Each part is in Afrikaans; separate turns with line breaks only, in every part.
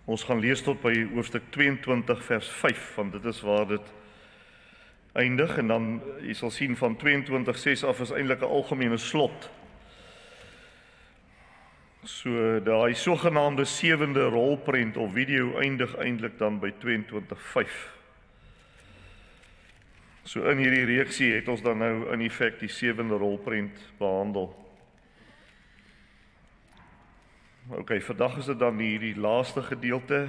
Ons gaan lees tot by hoofstuk 22 vers 5, want dit is waar dit eindig, en dan, jy sal sien van 22:6 af is eintlik 'n algemene slot. So, daai sogenaamde 7de rolprent of video eindig eintlik dan by 22:5. So in hierdie reeksie het ons dan nou in effek die 7de rolprent behandel. Ok, vandag is dit dan hierdie laaste gedeelte,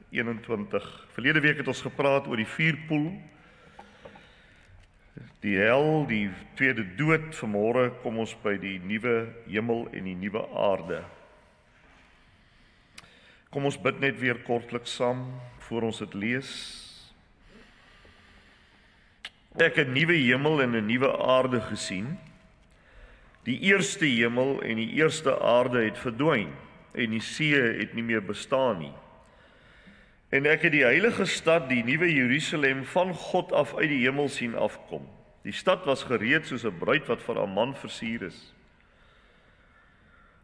21. Verlede week het ons gepraat oor die vuurpoel, die hel, die tweede dood. Vanmôre kom ons by die nuwe hemel en die nuwe aarde. Kom ons bid net weer kortliks saam, voor ons dit lees. Ek het 'n nuwe hemel en 'n nuwe aarde gesien. Die eerste hemel en die eerste aarde het verdwyn, en die see het nie meer bestaan nie. En ek het die heilige stad, die nuwe Jerusalem, van God af uit die hemel sien afkom. Die stad was gereed soos 'n bruid wat vir haar man versier is.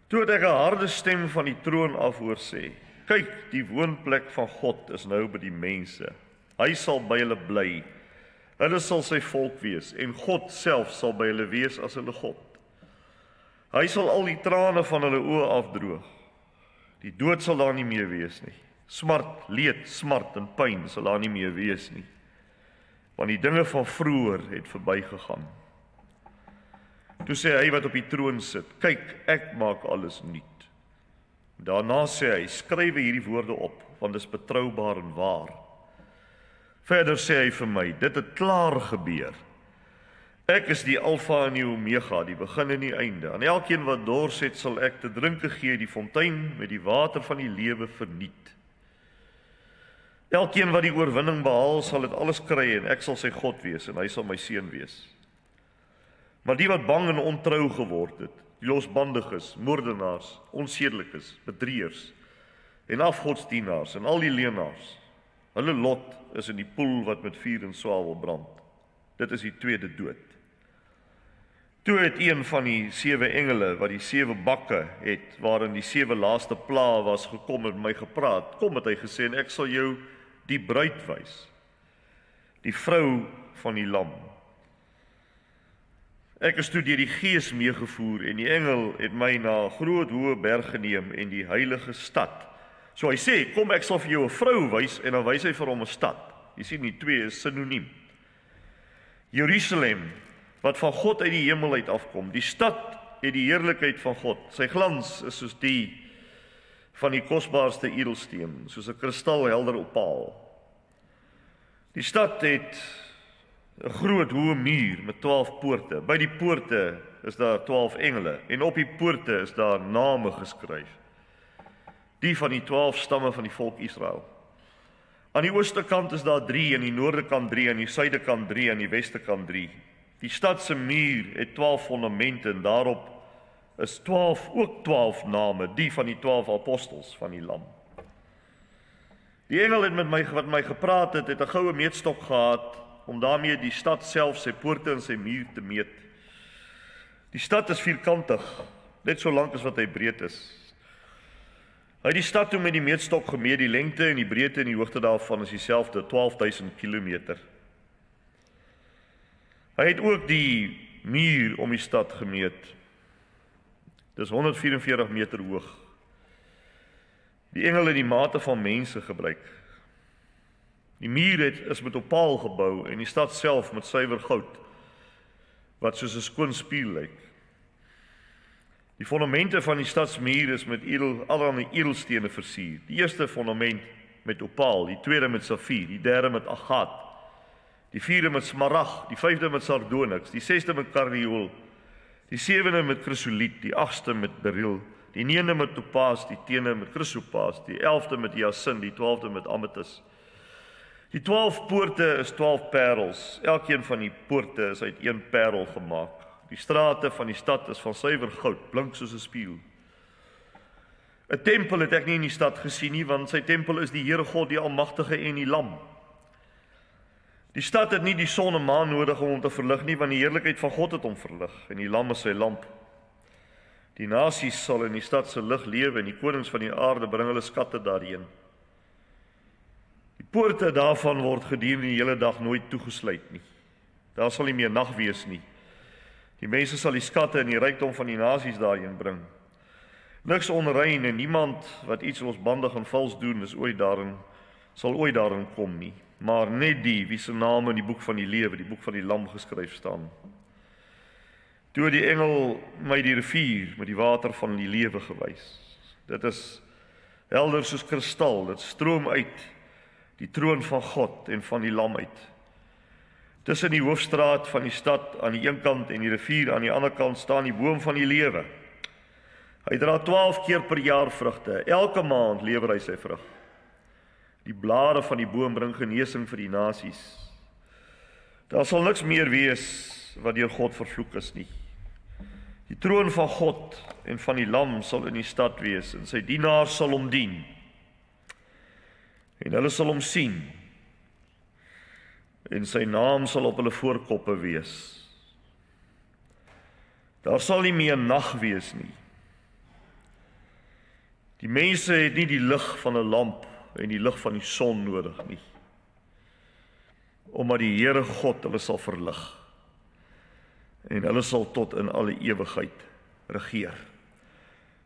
Toe het ek 'n harde stem van die troon af hoor sê: kyk, die woonplek van God is nou by die mense. Hy sal by hulle bly. Hulle sal sy volk wees, en God self sal by hulle wees as hulle God. Hy sal al die trane van hulle oë afdroog. Die dood sal daar nie meer wees nie. Smart, leed, smart en pyn sal daar nie meer wees nie. Want die dinge van vroeër het verbygegaan. Toe sê hy wat op die troon sit: kyk, ek maak alles nuut. Daarna sê hy: skryf hierdie woorde op, want dit is betroubaar en waar. Verder sê hy vir my: dit het klaar gebeur. Ek is die Alfa en die Omega, die begin en die einde. Aan elkeen wat dors het, sal ek te drinke gee die fontein met die water van die lewe verniet. Elkeen wat die oorwinning behaal, sal dit alles kry, en ek sal sy God wees, en hy sal my seun wees. Maar die wat bang en ontrou geword het, die losbandiges, moordenaars, onsedelikes, bedrieërs, en afgodsdienaars, en al die leenaars, hulle lot is in die poel wat met vuur en swavel brand. Dit is die tweede dood. Toe het een van die 7 engele, wat die 7 bakke het, waarin die 7 laaste plae was, gekom en met my gepraat. Kom, het hy gesê, en ek sal jou die bruid wys, die vrou van die lam. Ek is toe deur die Gees meegevoer, en die engel het my na 'n groot hoë berg geneem, en die heilige stad. So hy sê, kom, ek sal vir jou 'n vrou wys, en dan wys hy vir hom 'n stad. Jy sien, die twee is sinoniem. Jerusalem, wat van God uit die hemel uit afkom. Die stad het die heerlikheid van God. Sy glans is soos die van die kosbaarste edelsteen, soos 'n kristalhelder opaal. Die stad het 'n groot hoë muur met 12 poorte. By die poorte is daar 12 engele, en op die poorte is daar name geskryf. Die van die 12 stamme van die volk Israel. Aan die ooste kant is daar 3, aan die noorde kant 3, aan die suide kant 3, aan die weste kant 3. Die stad se muur het 12 fondamente, en daarop is 12 name, die van die 12 apostels van die lam. Die engel het met my wat my gepraat het 'n goue meetstok gehad, om daarmee die stad self, sy poorte en sy muur te meet. Die stad is vierkantig, net so lank as wat hy breed is. Hy het die stad toe met die meetstok gemeet, die lengte en die breedte en die hoogte daarvan is dieselfde, 12.000 kilometer. Hy het ook die muur om die stad gemeet. Dis 144 meter hoog. Die engel het die mate van mense gebruik. Die muur is met opaal gebou, en die stad self met suiwer goud, wat soos 'n skoon spieël lyk. Die fondamente van die stadsmuur is met allerlei edelstene versier. Die eerste fondament met opaal, die tweede met safier, die derde met agaat, die vierde met smarag, die vyfde met sardonyx, die 6de met kardiool, die 7de met chrysoliet, die 8ste met beryl, die 9de met topaas, die 10de met chrysopaas, die 11de met hyasint, die 12de met amethyst. Die 12 poorte is 12 parels. Elkeen van die poorte is uit 1 parel gemaak. Die strate van die stad is van suiwer goud, blink soos 'n spieël. 'n Tempel het ek nie in die stad gesien nie, want sy tempel is die Here God, die Almagtige en die Lam. Die stad het nie die son en maan nodig om hom te verlig nie, want die heerlikheid van God het hom verlig, en die Lam is sy lamp. Die nasies sal in die stad se lig lewe, en die konings van die aarde bring hulle skatte daarheen. poorte daarvan word gedurende die hele dag nooit toegesluit nie. Daar sal nie meer nag wees nie. Die mense sal die skatte en die rykdom van die nasies daarheen bring. Niks onrein en niemand wat iets losbandig en vals doen sal ooit daarin kom nie. Maar net die wie se name in die boek van die lewe, die boek van die lam geskryf staan. Toe die engel my die rivier met die water van die lewe gewys. Dit is helder soos kristal, dit stroom uit die troon van God en van die lam uit. Tussen die hoofstraat van die stad aan die een kant en die rivier aan die ander kant staan die boom van die lewe. Hy dra 12 keer per jaar vrugte, elke maand lewer hy sy vrug. Die blare van die boom bring genesing vir die nasies. Daar sal niks meer wees wat deur God vervloek is nie. Die troon van God en van die lam sal in die stad wees en sy dienaars sal hom dien. En hulle sal hom sien. En sy naam sal op hulle voorkoppe wees. Daar sal nie meer nag wees nie. Die mense het nie die lig van 'n lamp en die lig van die son nodig nie. Omdat die Here God hulle sal verlig. En hulle sal tot in alle ewigheid regeer.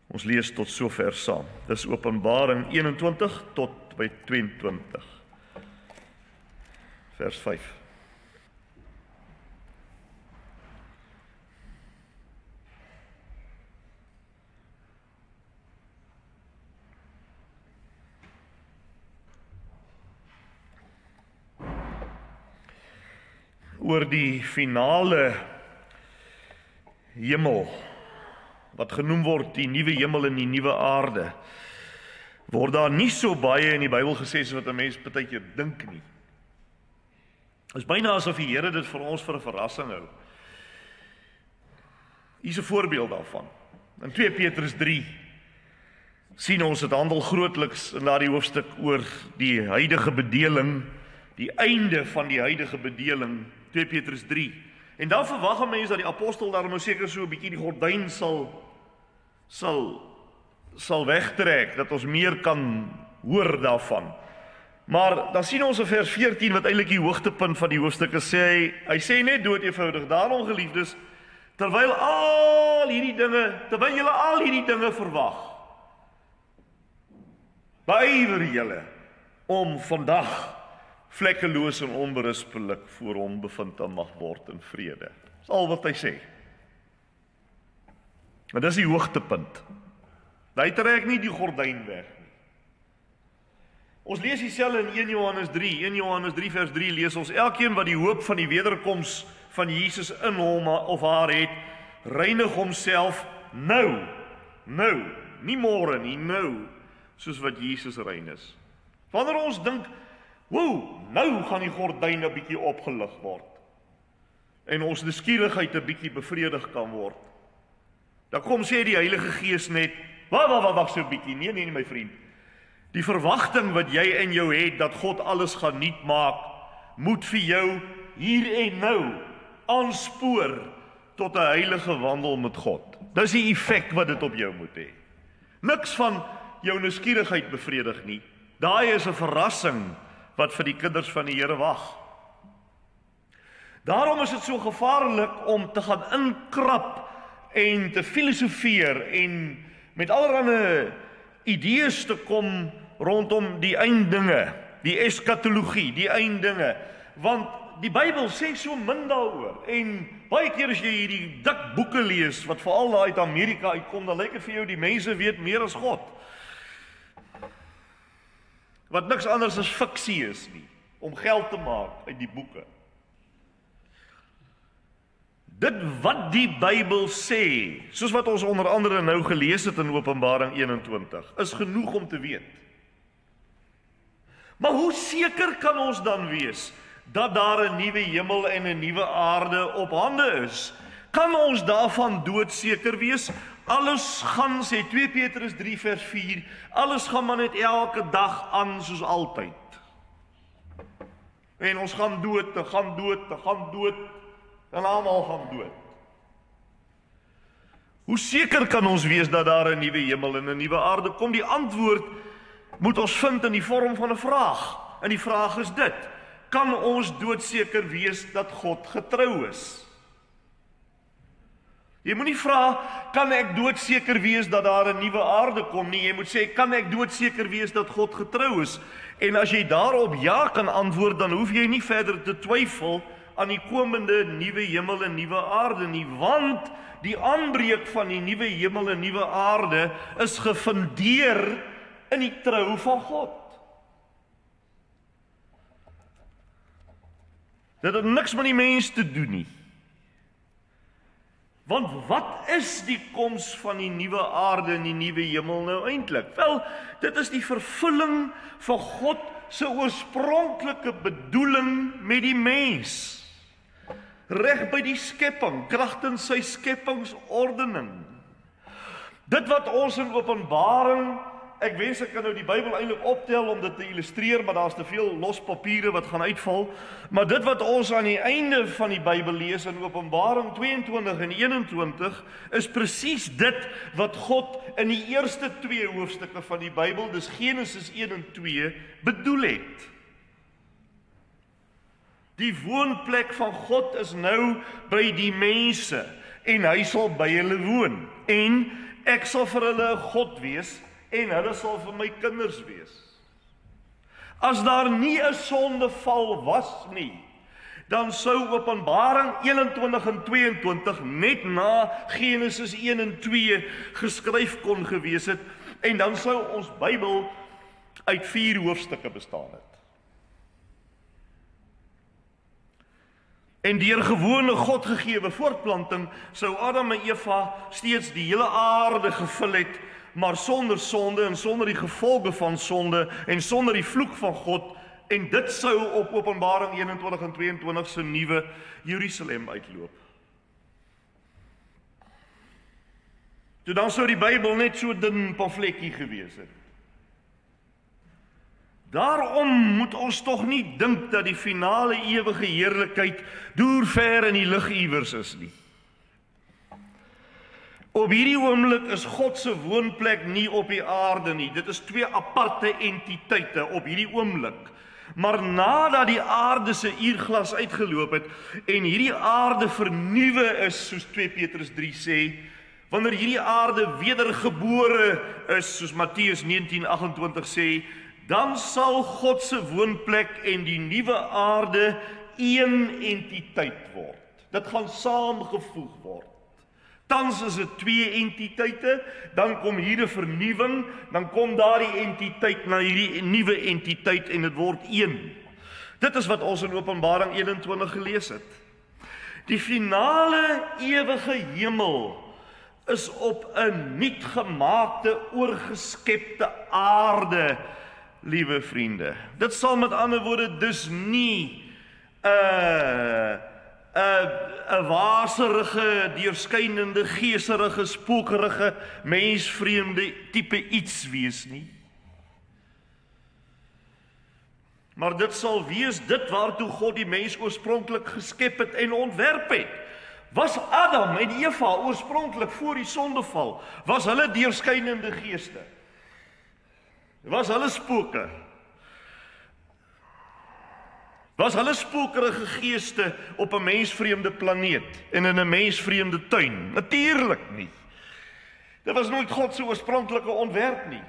Ons lees tot sover saam. Dis Openbaring 21 tot by 22. Vers 5. Oor die finale hemel, wat genoem word die nuwe hemel en die nuwe aarde, word daar nie so baie in die Bybel gesê so wat 'n mens partykeer dink nie. Dit is byna asof die Here dit vir ons vir 'n verrassing hou. Hier is 'n voorbeeld daarvan. In 2 Petrus 3 sien ons dit handel grootliks in daardie hoofstuk oor die huidige bedeling, die einde van die huidige bedeling, 2 Petrus 3. En dan verwag 'n mens dat die apostel daar nou seker so 'n bietjie die gordyn sal wegtrek, dat ons meer kan hoor daarvan. Maar dan sien ons in vers 14 wat eintlik die hoogtepunt van die hoofstuk is, hy sê net dood eenvoudig, daarom geliefdes, terwyl julle al hierdie dinge verwag, beywer julle om vandag vlekkeloos en onberispelik voor hom bevind te mag word in vrede. Dis al wat hy sê. En dis die hoogtepunt. Hy trek nie die gordyn weg nie. Ons lees dieselfde in 1 Johannes 3. 1 Johannes 3 vers 3 lees ons, elkeen wat die hoop van die wederkoms van Jesus in hom of haar het, reinig homself nou, nie môre nie, nou, soos wat Jesus rein is. Wanneer ons dink, wow, nou gaan die gordyn 'n bietjie opgelig word en ons nuuskierigheid 'n bietjie bevredig kan word, dan kom sê die Heilige Gees net, wag so 'n bietjie, nee my vriend, die verwagting wat jy in jou het, dat God alles gaan nuut maak, moet vir jou hier en nou aanspoor tot 'n heilige wandel met God. Dis die effek wat dit op jou moet hê. Niks van jou nuuskierigheid bevredig nie. Daai is 'n verrassing wat vir die kinders van die Here wag. Daarom is dit so gevaarlik om te gaan inkrap en te filosofeer en met allerlei idees te kom rondom die einddinge, die eskatologie, die einddinge, want die Bybel sê so min daaroor, en baie keer as jy hierdie dik boeke lees, wat veral daar uit Amerika uitkom, dan lyk dit vir jou die mense weet meer as God. Wat niks anders as fiksie is nie, om geld te maak uit die boeke. Dit wat die Bybel sê, soos wat ons onder andere nou gelees het in Openbaring 21, is genoeg om te weet. Maar hoe seker kan ons dan wees dat daar 'n nuwe hemel en 'n nuwe aarde op hande is? Kan ons daarvan doodseker wees? Alles gaan, sê 2 Petrus 3 vers 4, alles gaan maar net elke dag aan soos altyd. En ons gaan dood, en almal gaan dood. Hoe seker kan ons wees dat daar 'n nuwe hemel en 'n nuwe aarde kom? Die antwoord moet ons vind in die vorm van 'n vraag. En die vraag is dit: kan ons doodseker wees dat God getrou is? Jy moet nie vra, kan ek doodseker wees dat daar 'n nuwe aarde kom nie. Jy moet sê, kan ek doodseker wees dat God getrou is? En as jy daarop ja kan antwoord, dan hoef jy nie verder te twyfel aan die komende nuwe hemel en nuwe aarde nie, want die aanbreek van die nuwe hemel en nuwe aarde is gefundeer in die trou van God. Dit het niks met die mens te doen nie. Want wat is die koms van die nuwe aarde en die nuwe hemel nou eintlik? Wel, dit is die vervulling van God se oorspronklike bedoeling met die mens. Reg by die skepping, kragtens sy skepingsordening. Dit wat ons in Openbaring, ek wens ek kan nou die Bybel eintlik optel om dit te illustreer, maar daar's te veel los papiere wat gaan uitval. Maar dit wat ons aan die einde van die Bybel lees in Openbaring 22 en 21 is presies dit wat God in die eerste 2 hoofstukke van die Bybel, dis Genesis 1 en 2, bedoel het. Die woonplek van God is nou by die mense en hy sal by hulle woon. En ek sal vir hulle 'n God wees en hulle sal vir my kinders wees. As daar nie 'n sondeval was nie, dan sou Openbaring 21 en 22 net na Genesis 1 en 2 geskryf kon gewees het, en dan sou ons Bybel uit 4 hoofstukke bestaan het. En deur gewone Godgegewe voortplanting sou Adam en Eva steeds die hele aarde gevul het, maar sonder sonde en sonder die gevolge van sonde en sonder die vloek van God, en dit sou op Openbaring 21 en 22 se nuwe Jerusalem uitloop. Toe dan sou die Bybel net so dun pamfletjie gewees het. Daarom moet ons tog nie dink dat die finale ewige heerlikheid deur ver in die lug iewers is nie. Op hierdie oomblik is God se woonplek nie op die aarde nie. Dit is 2 aparte entiteite op hierdie oomblik. Maar nadat die aarde se uurglas uitgeloop het en hierdie aarde vernuwe is, soos 2 Petrus 3 sê, wanneer hierdie aarde wedergebore is, soos Matteus 19:28 sê, dan sal God se woonplek en die nuwe aarde een entiteit word. Dit gaan saamgevoeg word. Tans is dit 2 entiteite, dan kom hier 'n vernuwing, dan kom daardie entiteit na hierdie nuwe entiteit en dit word een. Dit is wat ons in Openbaring 21 gelees het. Die finale ewige hemel is op 'n nuut gemaakte, oorgeskepte aarde, liewe vriende. Dit sal met ander woorde dus nie 'n waserige, deurskynende, geeserige, spookerige, mensvreemde tipe iets wees nie. Maar dit sal wees dit waartoe God die mens oorspronklik geskep het en ontwerp het. Was Adam en Eva oorspronklik voor die sondeval, was hulle deurskynende geeste? Was hulle spooke? Was hulle spookerige geeste op 'n mensvreemde planeet en in 'n mensvreemde tuin? Natuurlik nie. Dit was nooit God se oorspronklike ontwerp nie.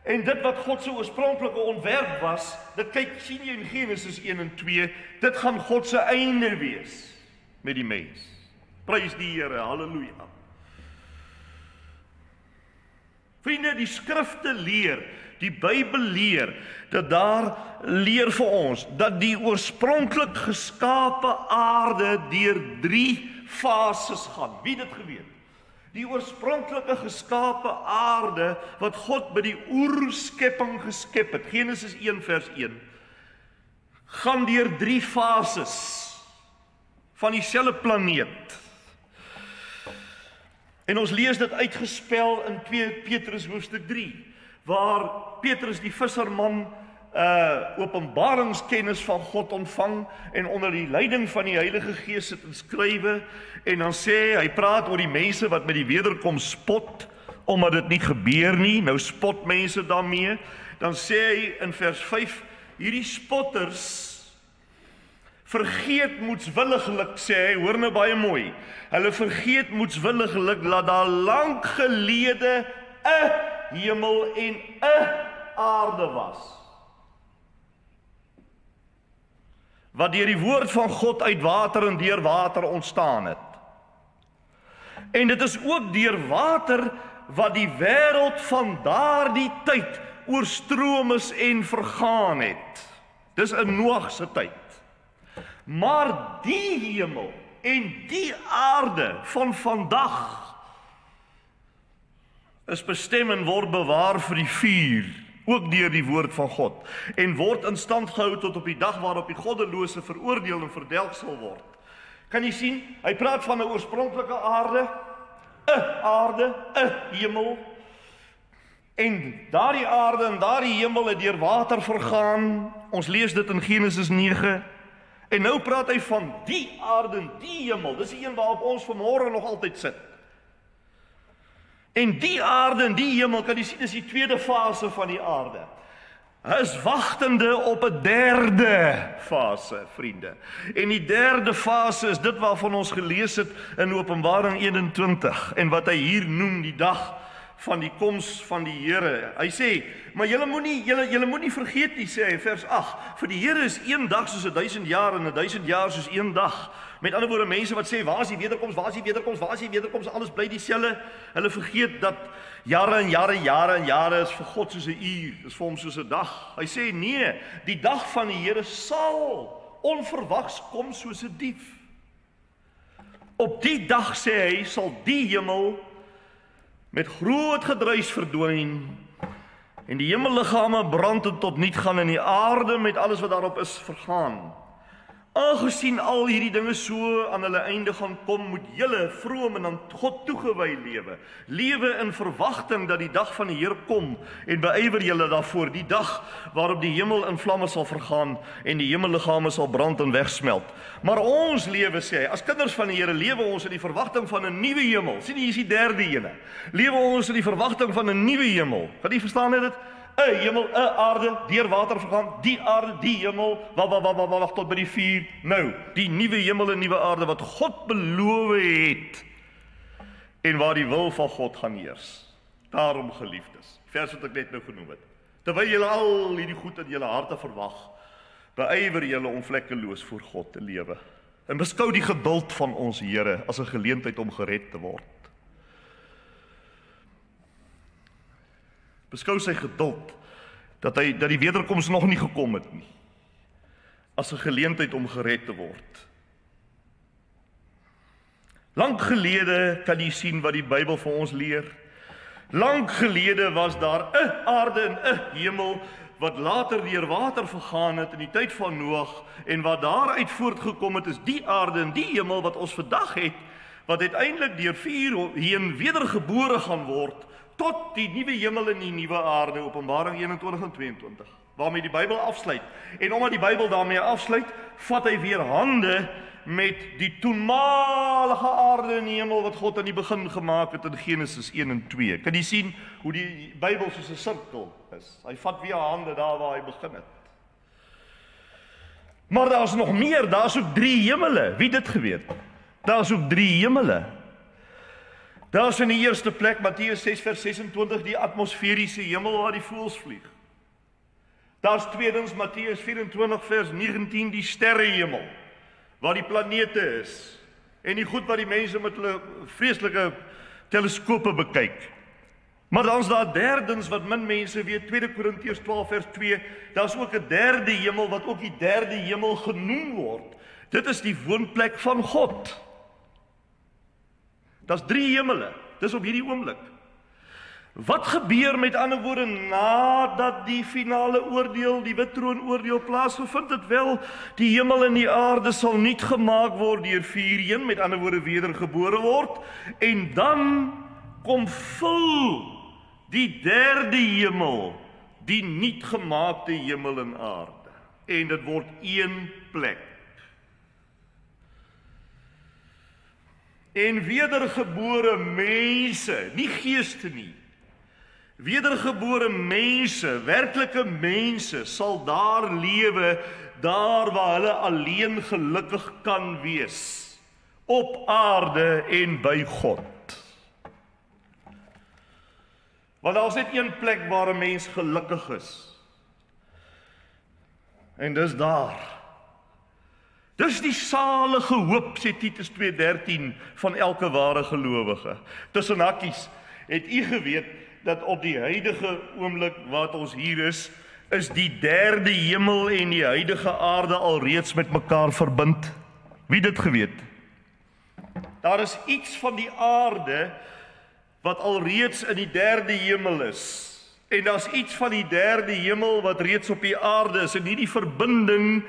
En dit wat God se oorspronklike ontwerp was, dit sien jy in Genesis 1 en 2, dit gaan God se einde wees met die mens. Prys die Here, halleluja. Vriende, die skrifte leer, die Bybel leer, dat daar leer vir ons, dat die oorspronklik geskape aarde deur 3 fases gaan. Wie het dit geweet? Die oorspronklike geskape aarde, wat God by die oerskepping geskep het, Genesis 1 vers 1, gaan deur 3 fases van dieselfde planeet. En ons lees dit uitgespel in 2 Petrus hoofstuk 3, waar Petrus die visserman openbaringskennis van God ontvang en onder die leiding van die Heilige Gees sit en skrywe, en dan sê hy praat oor die mense wat met die wederkoms spot, omdat dit nie gebeur nie, nou spot mense daarmee. Dan sê hy in vers 5, hierdie spotters vergeet moetswilliglik, sê hy, hoor nou baie mooi, hulle vergeet moetswilliglik dat daar lank gelede 'n hemel en 'n aarde was, wat deur die woord van God uit water en deur water ontstaan het. En dit is ook deur water wat die wêreld van daardie tyd oorstroom is en vergaan het. Dis in Noag se tyd. Maar die hemel en die aarde van vandag is bestem en word bewaar vir die vuur, ook deur die woord van God, en word in stand gehou tot op die dag waarop die goddelose veroordeel en verdelg sal word. Kan jy sien, hy praat van 'n oorspronklike aarde, 'n hemel, en daardie aarde en daardie hemel het deur water vergaan. Ons lees dit in Genesis 9. En nou praat hy van die aarde en die hemel. Dis die een waarop ons vanmôre nog altyd sit. En die aarde en die hemel, kan jy sien, is die tweede fase van die aarde. Hy is wagtende op 'n derde fase, vriende. En die derde fase is dit waarvan ons gelees het in Openbaring 21 en wat hy hier noem die dag van die koms van die Here. Hy sê, maar julle moenie vergeet nie, sê hy in vers 8, vir die Here is een dag soos 1000 jaar en 1000 jaar soos een dag. Met ander woorde, mense wat sê, waar is die wederkoms, waar is die wederkoms, waar is die wederkoms, alles bly dieselfde. Hulle vergeet dat jare en jare is vir God soos 'n uur, is vir hom soos 'n dag. Hy sê nee, die dag van die Here sal onverwags kom soos 'n dief. Op die dag, sê hy, sal die hemel met groot gedruis verdwyn en die hemelliggame brand en tot niet gaan en die aarde met alles wat daarop is vergaan. Aangesien al hierdie dinge so aan hulle einde gaan kom, moet julle vroom en aan God toegewy lewe. Lewe in verwagting dat die dag van die Here kom en beywer julle daarvoor, die dag waarop die hemel in vlamme sal vergaan en die hemelliggame sal brand en wegsmelt. Maar ons lewe, sê hy, as kinders van die Here, lewe ons in die verwagting van 'n nuwe hemel. Sien jy, hier is die derde ene. Lewe ons in die verwagting van 'n nuwe hemel. Kan jy verstaan dit? 'n hemel, 'n aarde, deur water vergaan, die aarde, die hemel, wag tot by die vuur. Nou, die nuwe hemel en nuwe aarde wat God beloof het en waar die wil van God gaan heers. Daarom, geliefdes, vers wat ek net nou genoem het. Terwyl julle al hierdie goed in julle harte verwag, beywer julle om vlekkeloos voor God te lewe. En beskou die geduld van ons Here as 'n geleentheid om gered te word. Beskou sy geduld, dat die wederkoms nog nie gekom het nie, as 'n geleentheid om gered te word. Lank gelede kan jy sien wat die Bybel vir ons leer. Lank gelede was daar 'n aarde en 'n hemel, wat later deur water vergaan het in die tyd van Noag, en wat daaruit voortgekom het is die aarde en die hemel wat ons vandag het, wat uiteindelik deur vuur heen wedergebore gaan word, tot die nuwe hemel en die nuwe aarde, Openbaring 21 en 22, waarmee die Bybel afsluit. En omdat die Bybel daarmee afsluit, vat hy weer hande met die toenmalige aarde en hemel wat God aan die begin gemaak het in Genesis 1 en 2. Kan jy sien hoe die Bybel soos 'n sirkel is? Hy vat weer hande daar waar hy begin het. Maar daar is nog meer, daar is ook 3 hemele. Wie dit geweet? Daar is ook 3 hemele. Daar is in die eerste plek, Matteus 6 vers 26, die atmosferiese hemel waar die voëls vlieg. Daar is tweedens Matteus 24 vers 19, die sterrehemel, waar die planete is, en die goed wat die mense met hulle vreeslike teleskope bekyk. Maar dan is daar derdens wat min mense weet, 2 Korintiërs 12 vers 2, daar is ook 'n derde hemel wat ook die derde hemel genoem word. Dit is die woonplek van God. Daar's 3 hemele, dis op hierdie oomblik. Wat gebeur met ander woorde nadat die finale oordeel, die wit troon oordeel plaasgevind het? Wel, die hemel en die aarde sal nuut gemaak word deur vuur heen, met ander woorde wedergebore word, en dan kom vul die derde hemel, die nuut gemaakte hemel en aarde, en dit word een plek. En wedergebore mense, nie geeste nie,
Wedergebore mense, werklike mense, sal daar lewe, daar waar hulle alleen gelukkig kan wees, op aarde en by God. Want daar is net een plek waar 'n mens gelukkig is. En dis daar. Dis die salige hoop, sê Titus 2:13, van elke ware gelowige. Tussen hakkies, het u geweet dat op die huidige oomblik wat ons hier is die derde hemel en die huidige aarde alreeds met mekaar verbind? Wie dit geweet? Daar is iets van die aarde wat alreeds in die derde hemel is. En daar's iets van die derde hemel wat reeds op die aarde is. En hierdie verbinding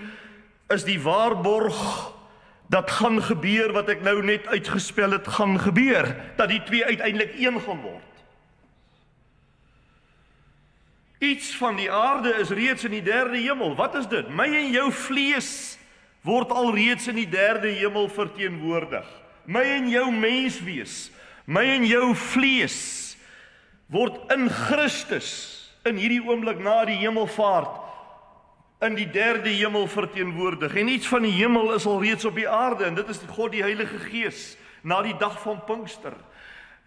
is die waarborg dat gaan gebeur wat ek nou net uitgespel het, gaan gebeur. Dat die twee uiteindelik een gaan word. Iets van die aarde is reeds in die derde hemel. Wat is dit? My en jou vlees word alreeds in die derde hemel verteenwoordig. My en jou menswees, my en jou vlees word in Christus in hierdie oomblik na die hemelvaart in die derde hemel verteenwoordig. En iets van die hemel is alreeds op die aarde en dit is God die Heilige Gees na die dag van Pinkster.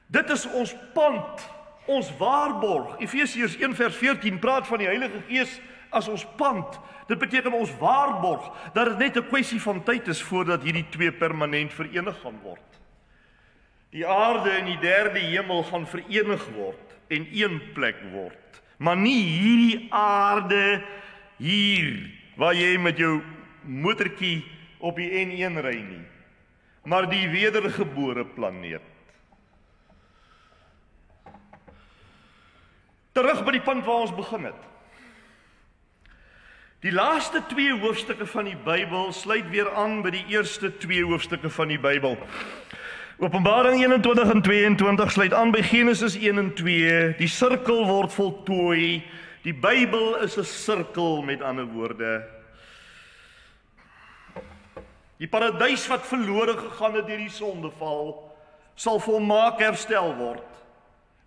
Dit is ons pand, ons waarborg. Efesiërs 1:14 praat van die Heilige Gees as ons pand. Dit beteken ons waarborg dat dit net 'n kwessie van tyd is voordat hierdie twee permanent verenig gaan word. Die aarde en die derde hemel gaan verenig word en een plek word. Maar nie hierdie aarde hier waar jy met jou motortjie op die N1 ry nie, maar die wedergebore planeet. Terug by die punt waar ons begin het. Die laaste 2 hoofstukke van die Bybel sluit weer aan by die eerste 2 hoofstukke van die Bybel. Openbaring 21 en 22 sluit aan by Genesis 1 en 2. Die sirkel word voltooi. Die Bybel is 'n sirkel, met ander woorde. Die paradys wat verlore gegaan het deur die sondeval, sal volmaak herstel word.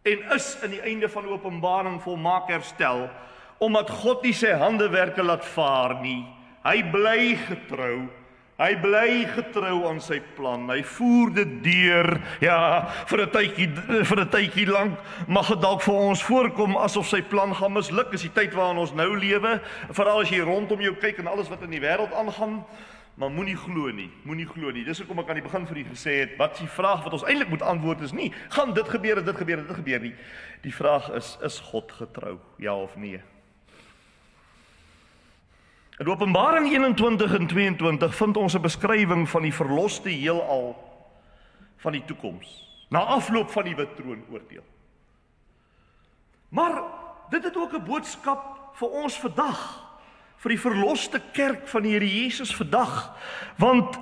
En is in die einde van Openbaring volmaak herstel, omdat God nie sy handewerke laat vaar nie. Hy bly getrou. Hy bly getrou aan sy plan. Hy voer dit deur. Ja, vir 'n tydjie lank mag dit dalk vir ons voorkom asof sy plan gaan misluk. Is die tyd waarin ons nou lewe, veral as jy rondom jou kyk en alles wat in die wêreld aangaan. Maar moenie glo nie, moenie glo nie. Dis hoekom ek aan die begin vir u gesê het, wat is die vraag wat ons eintlik moet antwoord is nie, gaan dit gebeur, dit gebeur nie. Die vraag is God getrou, ja of nee? In Openbaring 21 en 22 vind ons 'n beskrywing van die verloste heelal van die toekoms, na afloop van die wit troonoordeel. Maar dit het ook 'n boodskap vir ons vandag, vir die verloste kerk van die Here Jesus vandag, want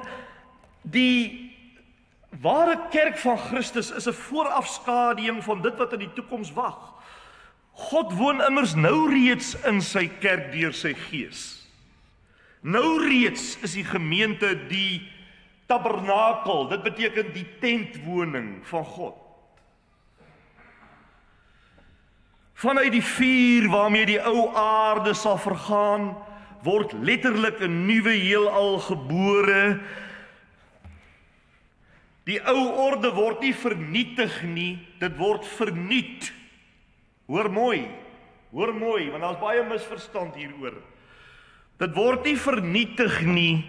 die ware kerk van Christus is 'n voorafskaduwing van dit wat in die toekoms wag. God woon immers nou reeds in sy kerk deur sy Gees. Nou reeds is die gemeente die tabernakel, dit beteken die tentwoning van God. Vanuit die vuur waarmee die ou aarde sal vergaan, word letterlik 'n nuwe heelal gebore. Die ou orde word nie vernietig nie, dit word vernuut. Hoor mooi, want daar's baie misverstand hieroor. Dit word nie vernietig nie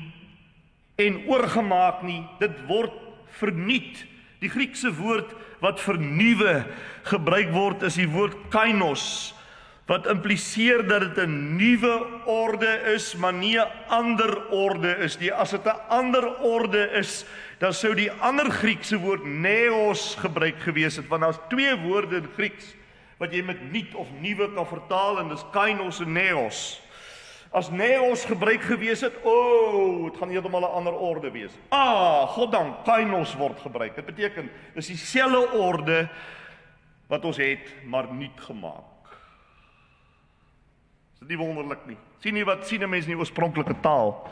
en oorgemaak nie, dit word vernuut. Die Griekse woord wat vernuwe gebruik word is die woord kainos, wat impliseer dat dit 'n nuwe orde is, maar nie 'n ander orde is nie. As dit 'n ander orde is, dan sou die ander Griekse woord neos gebruik gewees het, want daar's 2 woorde in Grieks wat jy met nuut of nuwe kan vertaal, en dis kainos en neos. As neos gebruik gewees het, dit gaan heeltemal 'n ander orde wees. Goddank, kainos word gebruik. Dit beteken, dis dieselfde orde wat ons het, maar nuut gemaak. Is dit nie wonderlik nie? Sien ‘n mens in die oorspronklike taal?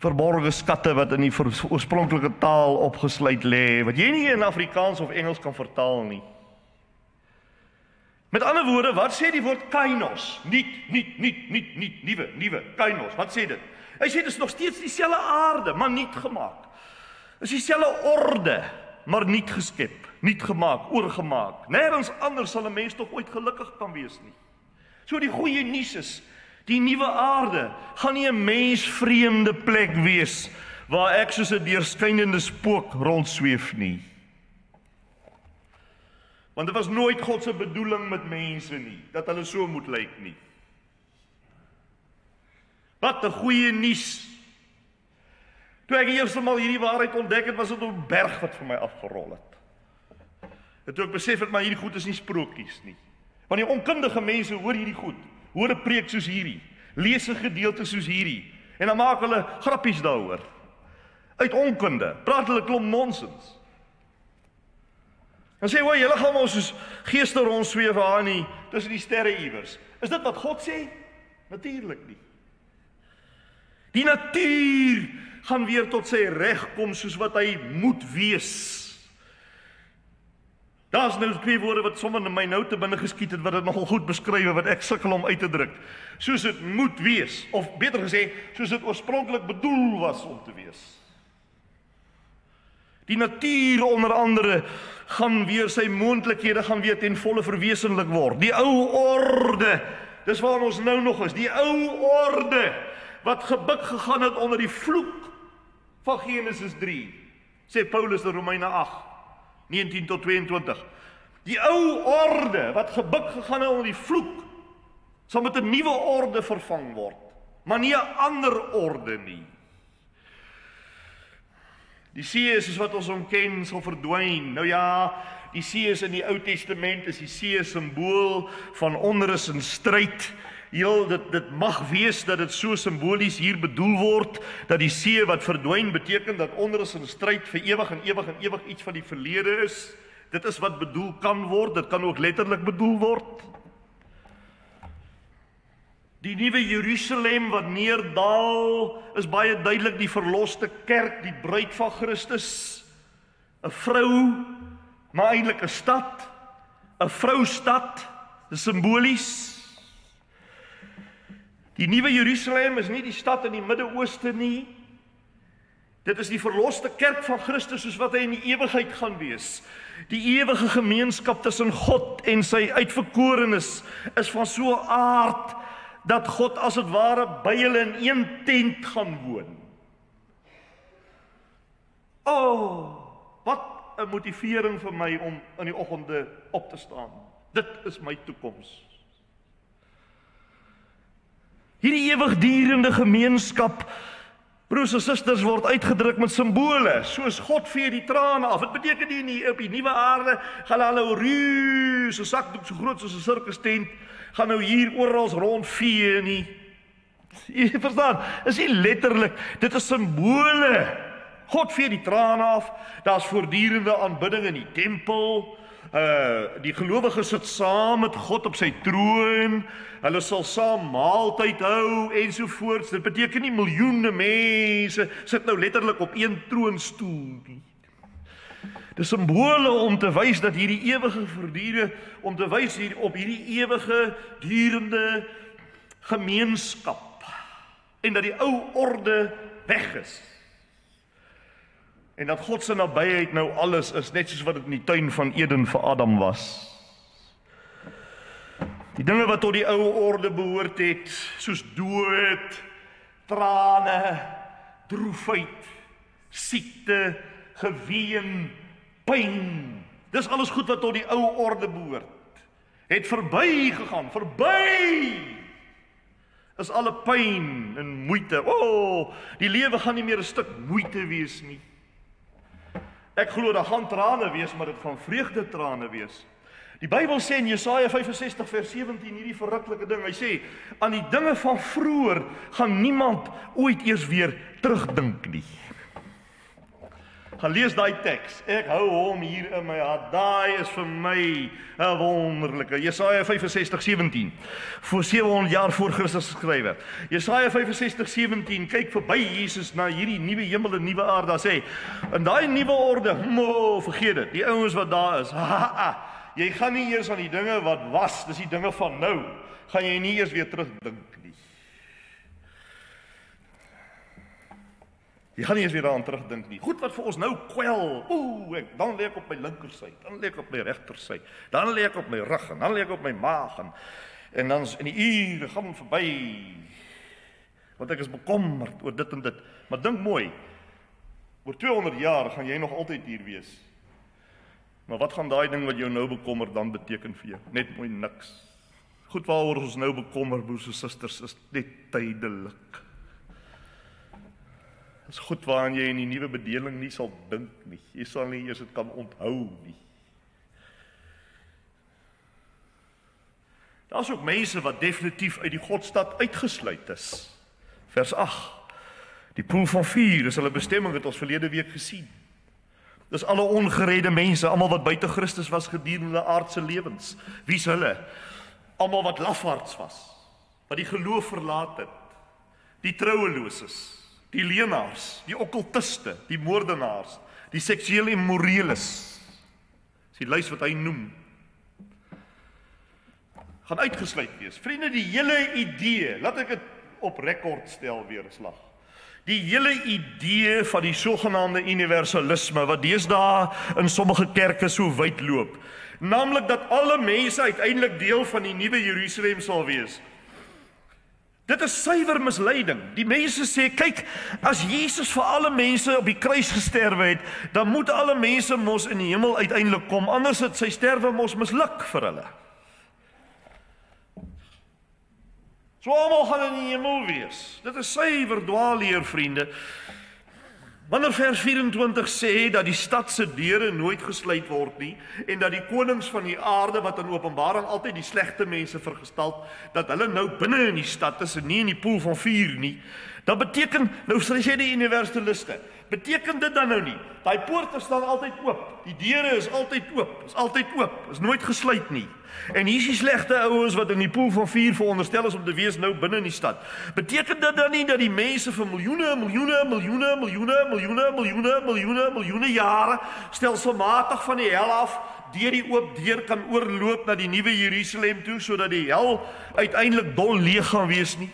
Verborge skatte wat in die oorspronklike taal opgesluit lê, wat jy nie in Afrikaans of Engels kan vertaal nie. Met ander woorde, wat sê die woord kainos? Nuwe, kainos. Wat sê dit? Hy sê dit is nog steeds dieselfde aarde, maar nuut gemaak. Dit is dieselfde orde, maar nuut geskep, nuut gemaak, oorgemaak. Nêrens anders sal 'n mens tog ooit gelukkig kan wees nie. So die goeie nuus is, die nuwe aarde gaan nie 'n mensvreemde plek wees waar ek soos 'n deurskynende spook rondsweef nie. Want dit was nooit God se bedoeling met mense nie, dat hulle so moet lyk nie. Wat 'n goeie nuus. Toe ek eers eendag hierdie waarheid ontdek het, was dit 'n berg wat vir my afgerol het. En toe ek besef het, maar hierdie goed is nie sprokies nie. Want die onkundige mense hoor hierdie goed, hoor 'n preek soos hierdie, lees 'n gedeelte soos hierdie, en dan maak hulle grappies daaroor. Uit onkunde, praat hulle klomp nonsens. Dan sê hy, julle gaan maar soos geeste rondsweef aan nie, tussen die sterre iewers. Is dit wat God sê? Natuurlik nie. Die natuur gaan weer tot sy reg kom soos wat hy moet wees. Daar's nou 2 woorde wat sommer in my nou te binne geskiet het, wat dit nogal goed beskryf, wat ek sukkel om uit te druk. Soos dit moet wees, of beter gesê, soos dit oorspronklik bedoel was om te wees. Die natuur onder andere gaan weer sy moontlikhede gaan weer ten volle verwesenlik word. Die ou orde, dis waar ons nou nog is, die ou orde wat gebuk gegaan het onder die vloek van Genesis 3, sê Paulus in Romeine 8, 19 tot 22. Die ou orde wat gebuk gegaan het onder die vloek, sal met 'n nuwe orde vervang word, maar nie 'n ander orde nie. Die see is soos wat ons hom ken, sal verdwyn. Nou ja, die see is in die Ou Testament, is die see simbool van onrus en stryd. Dit mag wees dat dit so simbolies hier bedoel word, dat die see wat verdwyn beteken dat onrus en stryd vir ewig en ewig en ewig iets van die verlede is. Dit is wat bedoel kan word, dit kan ook letterlik bedoel word. Die nuwe Jerusalem wat neerdal is baie duidelik die verloste kerk, die bruid van Christus. 'n Vrou, maar eintlik 'n stad, 'n vroustad, dis simbolies. Die nuwe Jerusalem is nie die stad in die Midde-Ooste nie. Dit is die verloste kerk van Christus soos wat hy in die ewigheid gaan wees. Die ewige gemeenskap tussen God en sy uitverkorenes is van so 'n aard dat God as het ware by hulle in een tent gaan woon. Wat 'n motivering vir my om in die oggende op te staan. Dit is my toekoms. Hierdie ewigdurende gemeenskap, broers en susters, word uitgedruk met simbole, soos God vee die trane af. Dit beteken nie op die nuwe aarde gaan hulle 'n reuse sakdoek so groot soos 'n sirkustent gaan nou hier oral rondvee nie. Jy verstaan, is nie letterlik, dit is simbole. God vee die trane af, daar's voortdurende aanbidding in die tempel. Die gelowiges sit saam met God op sy troon, hulle sal saam maaltyd hou ensovoorts. Dit beteken nie miljoene mense sit nou letterlik op een troonstoel nie. Dis simbole om te wys dat hierdie ewige verdure, om te wys hier op hierdie ewige durende gemeenskap en dat die ou orde weg is. En dat God se nabyheid nou alles is, net soos wat dit in die tuin van Eden vir Adam was. Die dinge wat tot die ou orde behoort het, soos dood, trane, droefheid, siekte, geween, pyn. Dis alles goed wat tot die ou orde behoort. Het verby gegaan, verby. Is alle pyn en moeite. Die lewe gaan nie meer 'n stuk moeite wees nie. Ek glo daar gaan trane wees, maar dit gaan vreugde trane wees. Die Bybel sê in Jesaja 65 vers 17 hierdie verruklike ding. Hy sê, aan die dinge van vroeër gaan niemand ooit eers weer terugdink nie. Gaan lees daai teks. Ek hou hom hier in my hart. Daai is vir my 'n wonderlike. Jesaja 65:17. Voor 700 jaar voor Christus geskrywe. Jesaja 65:17 kyk verby Jesus na hierdie nuwe hemel en nuwe aarde. Daar sê, in daai nuwe orde, vergeet dit. Die ouens wat daar is. jy gaan nie eers aan die dinge wat was, dis die dinge van nou, gaan jy nie eers weer terugdink nie. Jy gaan nie eens weer daaraan terugdink nie. Goed wat vir ons nou kwel. Dan lê ek op my linkersy, dan lê ek op my regtersy, dan lê ek op my rug, en dan lê ek op my maag, en dan in die ure gaan verby. Want ek is bekommerd oor dit en dit. Maar dink mooi, oor 200 jaar gaan jy nog altyd hier wees. Maar wat gaan daai ding wat jou nou bekommer dan beteken vir jou? Net mooi niks. Goed waaroor ons nou bekommer, broers en susters, is net tydelik. Dis goed waaraan jy in die nuwe bedeling nie sal dink nie. Jy sal nie eers dit kan onthou nie. Daar is ook mense wat definitief uit die Godstad uitgesluit is. Vers 8. Die poel van vuur is hulle bestemming, het ons verlede week gesien. Dis alle ongeredde mense, almal wat buite Christus was gedurende aardse lewens. Wie is hulle? Almal wat lafaards was, wat die geloof verlaat het, die troueloses, die leenaars, die okkultiste, die moordenaars, die seksueel immoreles. Dis die lys wat hy noem. Gaan uitgesluit wees. Vriende, die hele idee, laat ek dit op rekord stel weer 'n slag. Die hele idee van die sogenaamde universalisme, wat deesdae in sommige kerke so wyd loop, naamlik dat alle mense uiteindelik deel van die nuwe Jerusalem sal wees. Dit is suiwer misleiding. Die mense sê, kyk, as Jesus vir alle mense op die kruis gesterwe het, dan moet alle mense mos in die hemel uiteindelik kom, anders het sy sterwe mos misluk vir hulle. So almal gaan in die hemel wees. Dit is suiwer dwaalleer, vriende. Wanneer vers 24 sê dat die stad se deure nooit gesluit word nie, en dat die konings van die aarde, wat in Openbaring altyd die slegte mense vergestalt, dat hulle nou binne in die stad is en nie in die poel van vuur nie, dan beteken, nou sê die universaliste, beteken dit dan nou nie, daai poorte staan altyd oop, die deure is altyd oop, is nooit gesluit nie. En hier is die slegte ouens wat in die poel van vuur veronderstel is om te wees nou binne in die stad. Beteken dit dan nie dat die mense vir miljoene jare stelselmatig van die hel af deur die oop deur kan oorloop na die nuwe Jerusalem toe, sodat die hel uiteindelik dol leeg gaan wees nie?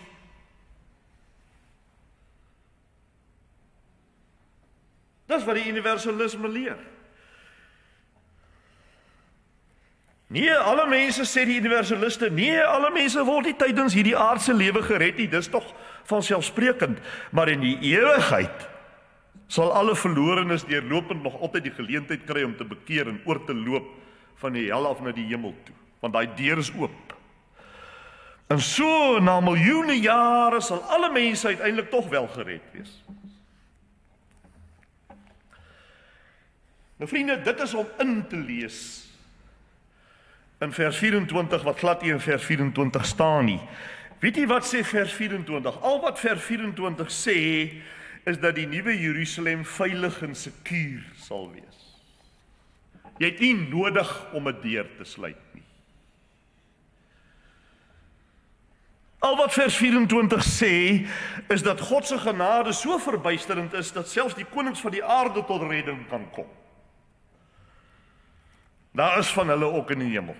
Dis wat die universalisme leer. Nee, alle mense, sê die universaliste, nee, alle mense word nie tydens hierdie aardse lewe gered nie, dis tog vanselfsprekend, maar in die ewigheid sal alle verlorenes deurlopend nog altyd die geleentheid kry om te bekeer en oor te loop van die hel af na die hemel toe, want daai deur is oop. En so, na miljoene jare sal alle mense uiteindelik tog wel gered wees. Nou vriende, dit is om in te lees in vers 24, wat glad nie in vers 24 staan nie. Weet jy wat sê vers 24? Al wat vers 24 sê, is dat die nuwe Jerusalem veilig en sekuur sal wees. Jy het nie nodig om 'n deur te sluit nie. Al wat vers 24 sê, is dat God se genade so verbuisterend is, dat selfs die konings van die aarde tot redding kan kom. Daar is van hulle ook in die hemel.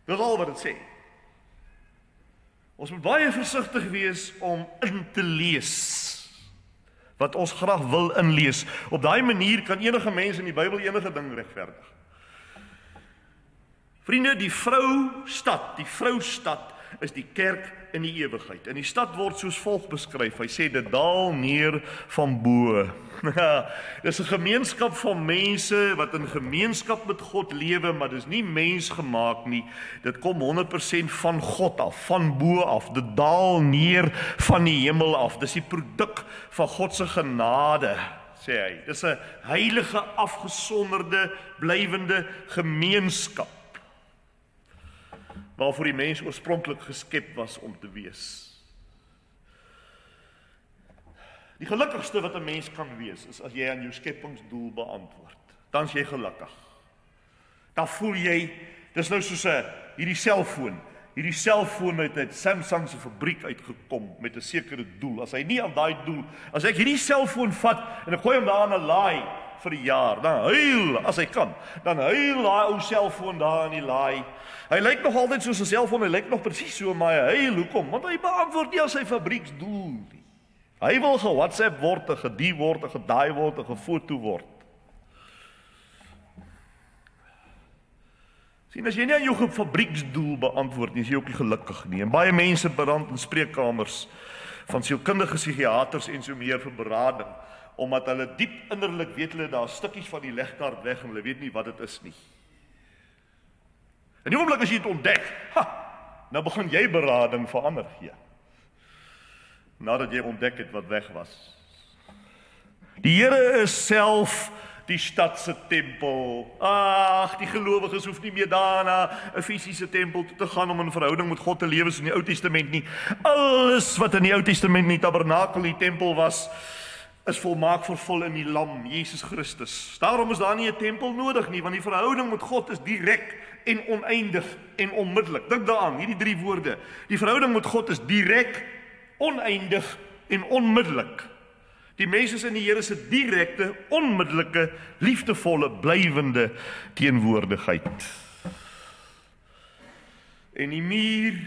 Dit is al wat het sê. Ons moet baie versigtig wees om in te lees wat ons graag wil inlees. Op daai manier kan enige mens in die Bybel enige ding regverdig. Vriende, die vroustad is die kerk in die ewigheid. En die stad word soos volg beskryf. Hy sê dit daal neer van bo. Dis 'n gemeenskap van mense wat in gemeenskap met God lewe, maar dis nie mensgemaak nie. Dit kom 100% van God af, van bo af. Dit daal neer van die hemel af. Dis die produk van God se genade, sê hy. Dis 'n heilige, afgesonderde, blywende gemeenskap waarvoor die mens oorspronklik geskep was om te wees. Die gelukkigste wat 'n mens kan wees, is as jy aan jou skepingsdoel beantwoord. Dan is jy gelukkig. Dan voel jy, dis nou soos hierdie selfoon het uit Samsung se fabriek uitgekom met 'n sekere doel. As hy nie aan daai doel, as ek hierdie selfoon vat en ek gooi hom daar aan 'n laai, vir die jaar. Dan huil as hy kan. Dan huil daai ou selfoon daar in die laai. Hy lyk nog altyd soos 'n selfoon, hy lyk nog presies so, maar hy huil. Hoekom? Want hy beantwoord nie aan sy fabrieksdoel nie. Hy wil ge-WhatsApp word, gedie word, gedaai word, gefoto word. Sien, as jy nie aan jou fabrieksdoel beantwoord nie, is jy ook nie gelukkig nie. En baie mense beland in spreekkamers van sielkundige psigiaters en so meer vir berading, omdat hulle diep innerlik weet hulle daar stukkies van die legkaart weg en hulle weet nie wat dit is nie. En die oomblik as jy dit ontdek, nou begin jy berading vir ander gee. Nadat jy ontdek het wat weg was. Die Here is self die stad se tempel. Ag, die gelowiges hoef nie meer daarna 'n fisiese tempel toe te gaan om in verhouding met God te lewe soos in die Ou Testament nie. Alles wat in die Ou Testament in die tabernakel, die tempel was, is volmaak vervul in die lam, Jesus Christus. Daarom is daar nie 'n tempel nodig nie, want die verhouding met God is direk en oneindig en onmiddellik. Dink daaraan, hierdie 3 woorde. Die verhouding met God is direk, oneindig en onmiddellik. Die mens is in die Here se direkte, onmiddellike, liefdevolle, blywende teenwoordigheid. En die muur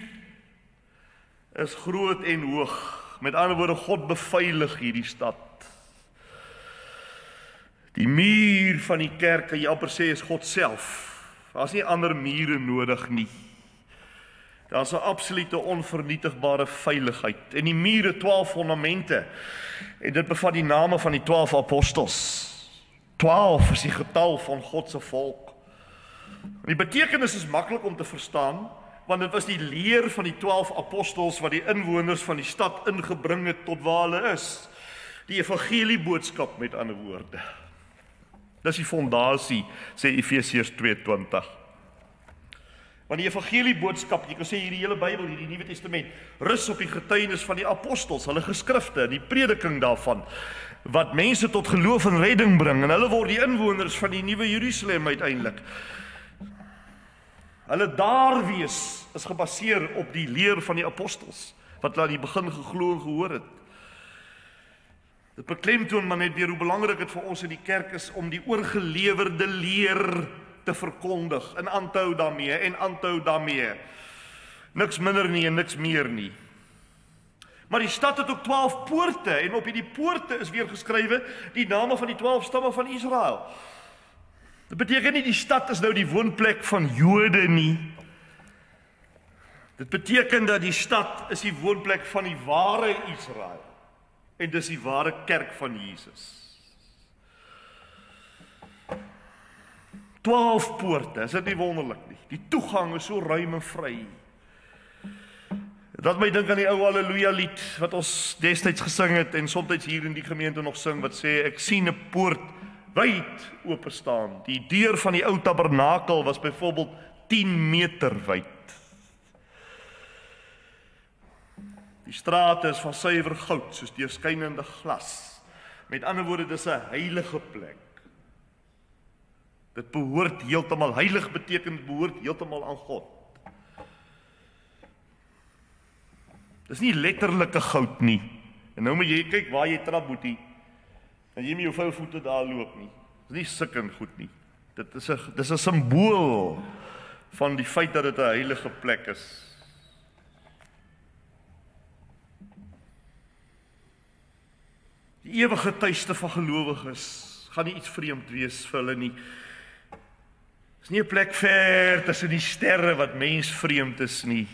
is groot en hoog. Met ander woorde, God beveilig hierdie stad. Die muur van die kerk, kan jy amper sê, is God self. Daar is nie ander mure nodig nie. Daar is 'n absolute onvernietigbare veiligheid. En die mure 12 fondamente. En dit bevat die name van die 12 apostels. 12 is die getal van God se volk. En die betekenis is maklik om te verstaan, want dit was die leer van die 12 apostels wat die inwoners van die stad ingebring het tot waar hulle is. Die evangelieboodskap met ander woorde. Dis die fondasie, sê Efesiërs 2:20. Want die evangelieboodskap, jy kan sê hierdie hele Bybel, hierdie Nuwe Testament, rus op die getuienis van die apostels, hulle geskrifte, die prediking daarvan, wat mense tot geloof en redding bring, en hulle word die inwoners van die Nuwe Jerusalem uiteindelik. Hulle daar wees is gebaseer op die leer van die apostels, wat hulle aan die begin geglo en gehoor het. Dit beklemtoon maar net weer hoe belangrik dit vir ons in die kerk is om die oorgelewerde leer te verkondig en aan te hou daarmee. Niks minder nie en niks meer nie. Maar die stad het ook 12 poorte en op hierdie poorte is weer geskrywe die name van die 12 stamme van Israel. Dit beteken nie die stad is nou die woonplek van Jode nie. Dit beteken dat die stad is die woonplek van die ware Israel. En dis die ware kerk van Jesus. 12 poorte, is dit nie wonderlik nie? Die toegang is so ruim en vry. Dat my dink aan die ou Halleluja lied wat ons destyds gesing het en soms hier in die gemeente nog sing wat sê ek sien 'n poort wyd oop staan. Die deur van die ou tabernakel was byvoorbeeld 10 meter wyd. Die strate is van suiwer goud soos deurskynende glas. Met ander woorde, dis 'n heilige plek. Dit behoort heeltemal, heilig beteken behoort heeltemal aan God. Dis nie letterlike goud nie. En nou moet jy kyk waar jy trap boetie. En jy met jou vuil voete daar loop nie. Dis nie sulke goed nie. Dis 'n simbool van die feit dat dit 'n heilige plek is. Die ewige tuiste van gelowiges gaan nie iets vreemd wees vir hulle nie. Dis nie 'n plek ver tussen die sterre wat mens vreemd is nie.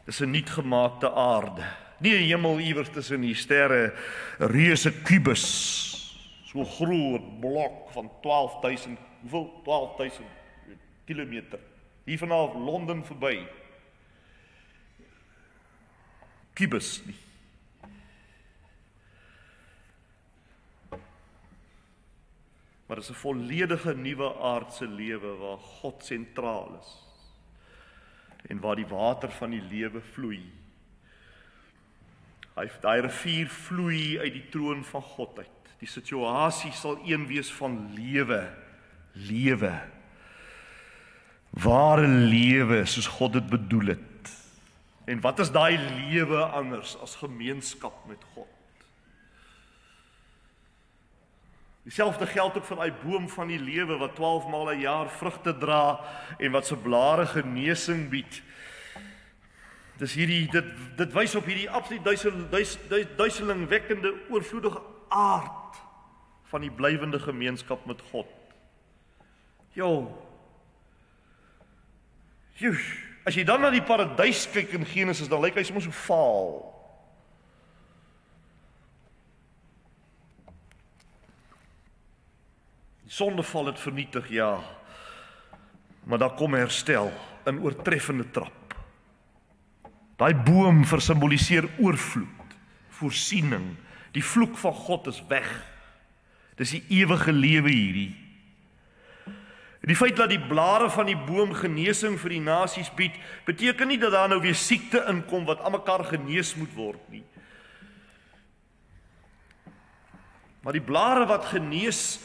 Dis 'n nuutgemaakte aarde. Nie 'n hemel iewers tussen die sterre, 'n reuse kubus. So groot blok van 12.000, hoeveel? 12.000 kilometer. Hier vanaf Londen verby. Kubus nie. Maar dit is 'n volledige nuwe aardse lewe waar God sentraal is. En waar die water van die lewe vloei. Daai rivier vloei uit die troon van God uit. Die situasie sal een wees van lewe. Ware lewe soos God dit bedoel het. En wat is daai lewe anders as gemeenskap met God? Dieselfde geld ook vir daai boom van die lewe wat 12 maal 'n jaar vrugte dra en wat se blare genesing bied. Dis dit wys op hierdie absoluut duiselingwekkende oorvloedige aard van die blywende gemeenskap met God. As jy dan na die paradys kyk in Genesis, dan lyk hy soms so vaal. Die sondeval het vernietig, ja. Maar daar kom herstel in oortreffende trap. Daai boom versimboliseer oorvloed, voorsiening. Die vloek van God is weg. Dis die ewige lewe hierdie. Die feit dat die blare van die boom genesing vir die nasies bied, beteken nie dat daar nou weer siekte inkom wat aan mekaar genees moet word nie. Maar die blare wat genees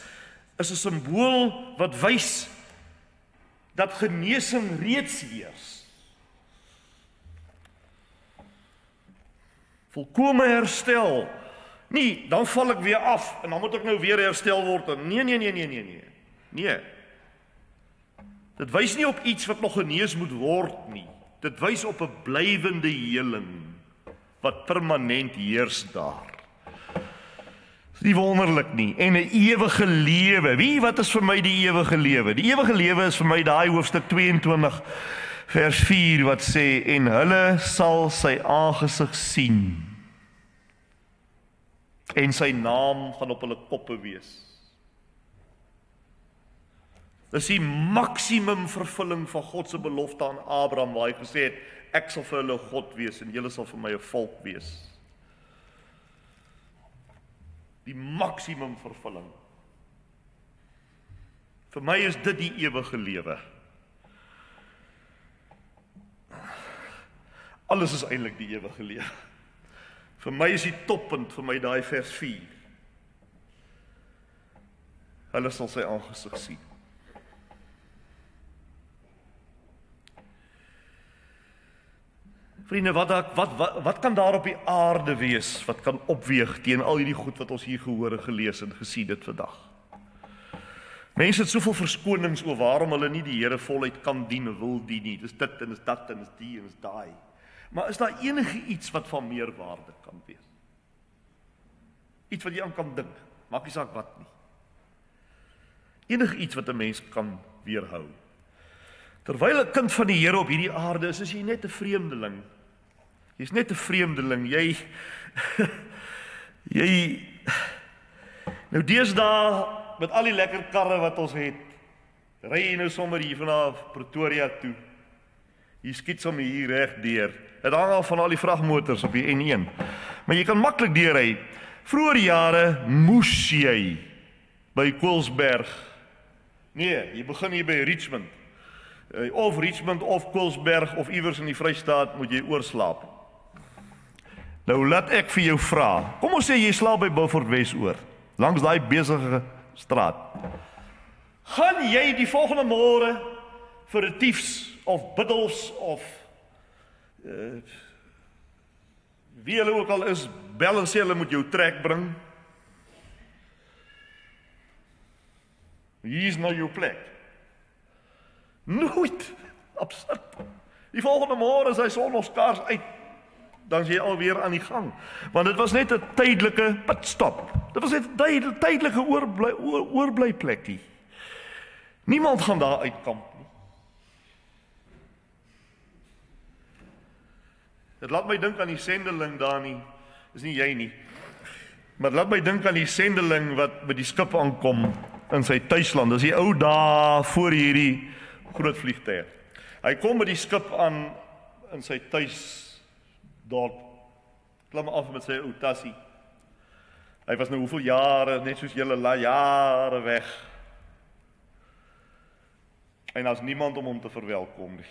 is 'n simbool wat wys dat genesing reeds heers. Volkome herstel. Nie, dan val ek weer af en dan moet ek nou weer herstel word. Nee. Dit wys nie op iets wat nog genees moet word nie. Dit wys op 'n blywende heling wat permanent heers daar. Dis nie wonderlik nie. En 'n ewige lewe. Wat is vir my die ewige lewe? Die ewige lewe is vir my daai hoofstuk 22 vers 4 wat sê, en hulle sal sy aangesig sien. En sy naam gaan op hulle koppe wees. Dis die maksimum vervulling van God se belofte aan Abraham, waar hy gesê het, ek sal vir hulle God wees, en julle sal vir my 'n volk wees. Die maksimum vervulling. Vir my is dit die ewige lewe. Alles is eintlik die ewige lewe. Vir my is die toppunt, vir my daai vers 4. Hulle sal sy aangesig sien. Vriende, wat kan daar op die aarde wees, wat kan opweeg teen al hierdie goed wat ons hier gehoor en gelees en gesien het vandag? Mense het soveel verskonings oor waarom hulle nie die Here voluit kan dien of wil dien nie. Dis dit en is dat en is die en is daai. Maar is daar enige iets wat van meerwaarde kan wees? Iets wat jy aan kan dink, maak nie saak wat nie. Enige iets wat 'n mens kan weerhou. Terwyl 'n kind van die Here op hierdie aarde is jy net 'n vreemdeling. Jy's net 'n vreemdeling. Nou deesdae met al die lekker karre wat ons het, ry jy nou sommer hier vanaf Pretoria toe. Jy skiet sommer hier reg deur. Dit hang af van al die vragmotors op die N1. Maar jy kan maklik deurry. Vroeger jare moes jy by Koelsberg. Nee, jy begin hier by Richmond. Of Richmond of Koelsberg of iewers in die Vrystaat moet jy oorslaap. Nou laat ek vir jou vra. Kom ons sê jy slaap by Beaufort Wes oor, langs daai besige straat. Gaan jy die volgende môre vir 'n Tiefs of Biddels of wie hulle ook al is, bel en sê hulle moet jou trek bring? Hier is nou jou plek. Nooit. Absurd. Die volgende môre is hy son nog skaars uit. Dan is jy alweer aan die gang. Want dit was net 'n tydelike pitstop. Dit was net 'n tydelike oorblyplekkie. Niemand gaan daar uitkamp nie. Dit laat my dink aan die sendeling daar nie. Dis nie jy nie. Maar laat my dink aan die sendeling wat by die skip aankom in sy tuisland. Dis die ou dae voor hierdie groot vliegtuie. Hy kom by die skip aan in sy tuisdorp. Klim af met sy ou tassie. Hy was nou hoeveel jare, net soos julle jare weg. En daar's niemand om hom te verwelkom nie.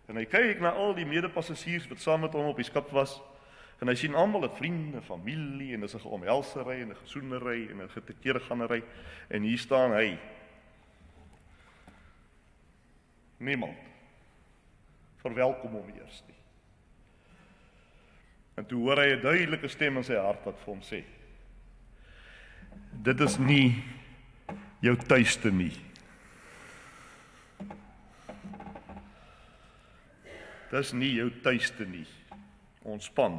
En hy kyk na al die medepassasiers wat saam met hom op die skip was. En hy sien almal, 'n vriende, familie, en dis 'n geomhelsery en 'n gesoenery en 'n getekeerganery. En hier staan hy. Niemand verwelkom hom eers nie. En toe hoor hy 'n duidelike stem in sy hart wat vir hom sê:
Dit is nie jou tuiste nie. Dis nie jou tuiste nie. Ontspan.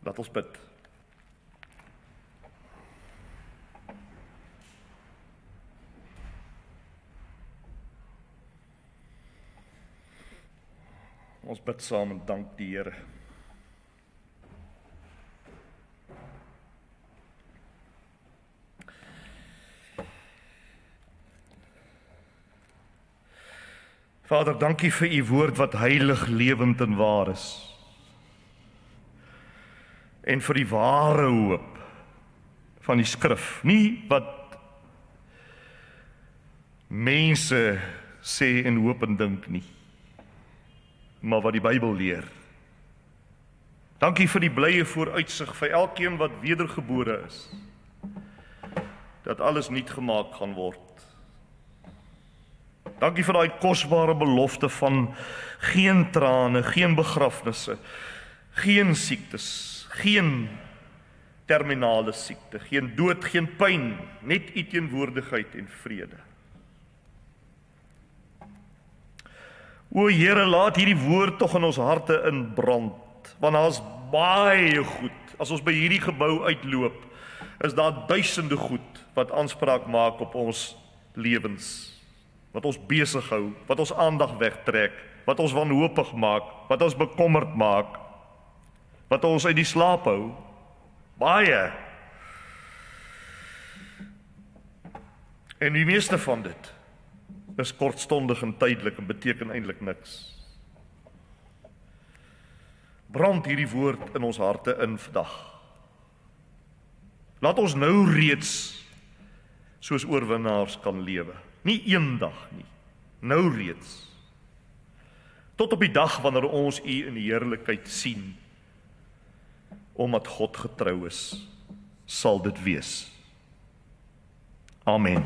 Laat ons bid. Ons bid saam en dank die Here. Vader, dankie vir u woord wat heilig, lewend en waar is. En vir die ware hoop van die skrif, nie wat mense sê en hoop en dink nie, maar wat die Bybel leer. Dankie vir die blye vooruitsig vir elkeen wat wedergebore is, dat alles nuut gemaak gaan word. Dankie vir daai kosbare belofte van geen trane, geen begrafnisse, geen siektes, geen terminale siekte, geen dood, geen pyn, net u teenwoordigheid en vrede. O Here, laat hierdie woord tog in ons harte inbrand, want daar is baie goed. As ons by hierdie gebou uitloop, is daar duisende goed wat aanspraak maak op ons lewens, wat ons besig hou, wat ons aandag wegtrek, wat ons wanhoopig maak, wat ons bekommerd maak, wat ons uit die slaap hou. Baie. En die meeste van dit is kortstondig en tydelik en beteken eintlik niks. Brand hierdie woord in ons harte in vandag. Laat ons nou reeds soos oorwinnaars kan lewe. Nie eendag nie, nou reeds. Tot op die dag wanneer ons u in die heerlikheid sien, omdat God getrou is, sal dit wees. Amen.